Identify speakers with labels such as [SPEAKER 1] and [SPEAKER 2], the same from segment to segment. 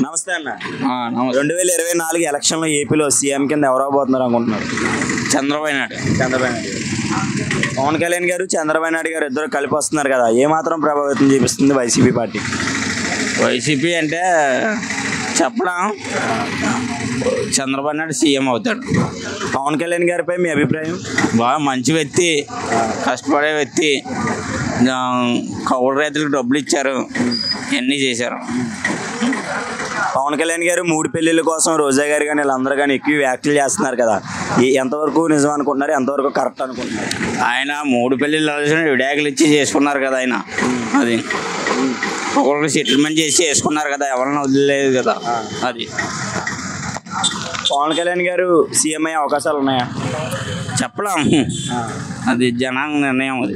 [SPEAKER 1] నమస్తే అన్న. 2024 ఎలక్షన్లో ఏపీలో సీఎం కింద ఎవరు అవబోతున్నారు అనుకుంటున్నారు?
[SPEAKER 2] చంద్రబాబు నాయుడు.
[SPEAKER 1] పవన్ కళ్యాణ్ గారు చంద్రబాబు నాయుడు గారు ఇద్దరు కలిపి వస్తున్నారు కదా, ఏమాత్రం ప్రభావితం చూపిస్తుంది వైసీపీ పార్టీ?
[SPEAKER 2] వైసీపీ అంటే చెప్పడం, చంద్రబాబు నాయుడు సీఎం అవుతాడు.
[SPEAKER 1] పవన్ కళ్యాణ్ గారిపై మీ అభిప్రాయం?
[SPEAKER 2] బాగా మంచి వ్యక్తి, కష్టపడే వ్యక్తి, కౌలు రైతులకు డబ్బులు ఇచ్చారు, ఇవన్నీ చేశారు.
[SPEAKER 1] పవన్ కళ్యాణ్ గారు 3 పెళ్లిళ్ళ కోసం రోజా గారు కానీ వీళ్ళందరూ కానీ ఎక్కువ వ్యాఖ్యలు చేస్తున్నారు కదా, ఎంతవరకు నిజం అనుకుంటున్నారు, ఎంతవరకు కరెక్ట్ అనుకుంటున్నారు?
[SPEAKER 2] ఆయన 3 పెళ్లిళ్ళు విడాకులు ఇచ్చి చేసుకున్నారు కదా. ఆయన అది ఒకరికి సెటిల్మెంట్ చేసి చేసుకున్నారు కదా, ఎవరిని వదిలేదు కదా. అది
[SPEAKER 1] పవన్ కళ్యాణ్ గారు సీఎం అయ్యే అవకాశాలు ఉన్నాయా?
[SPEAKER 2] చెప్పలేం, అది జనాల నిర్ణయం. అది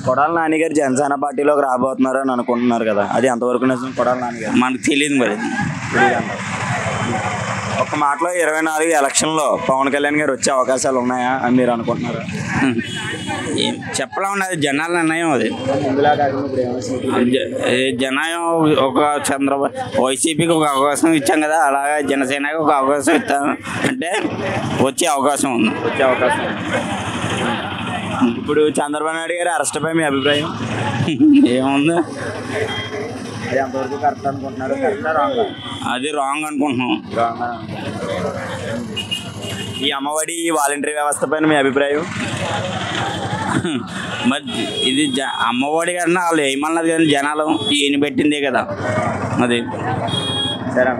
[SPEAKER 1] కొడాల నాని గారు జనసేన పార్టీలోకి రాబోతున్నారు అని అనుకుంటున్నారు కదా, అది ఎంతవరకు నిజం? కొడాల నాని గారు
[SPEAKER 2] మనకు తెలియదు మరి.
[SPEAKER 1] ఒక మాటలో 24 ఎలక్షన్లో పవన్ కళ్యాణ్ గారు వచ్చే అవకాశాలు ఉన్నాయా అని మీరు అనుకుంటున్నారు?
[SPEAKER 2] చెప్పలేం, అది జనాల నిర్ణయం. అది జనాయం. ఒక వైసీపీకి ఒక అవకాశం ఇచ్చాం కదా, అలాగే జనసేనకి ఒక అవకాశం ఇస్తాం అంటే వచ్చే అవకాశం ఉంది.
[SPEAKER 1] ఇప్పుడు చంద్రబాబు నాయుడు గారి అరెస్ట్పై మీ అభిప్రాయం
[SPEAKER 2] ఏముంది?
[SPEAKER 1] అది ఎంతవరకు కరెక్ట్ అనుకుంటున్నారు?
[SPEAKER 2] అది రాంగ్ అనుకుంటున్నాం.
[SPEAKER 1] ఈ అమ్మఒడి వాలంటరీ వ్యవస్థ పైన మీ అభిప్రాయం?
[SPEAKER 2] మరి ఇది అమ్మఒడి కన్నా వాళ్ళు ఏమన్నది కానీ జనాలు ఈయన పెట్టిందే కదా. అది
[SPEAKER 1] సరే.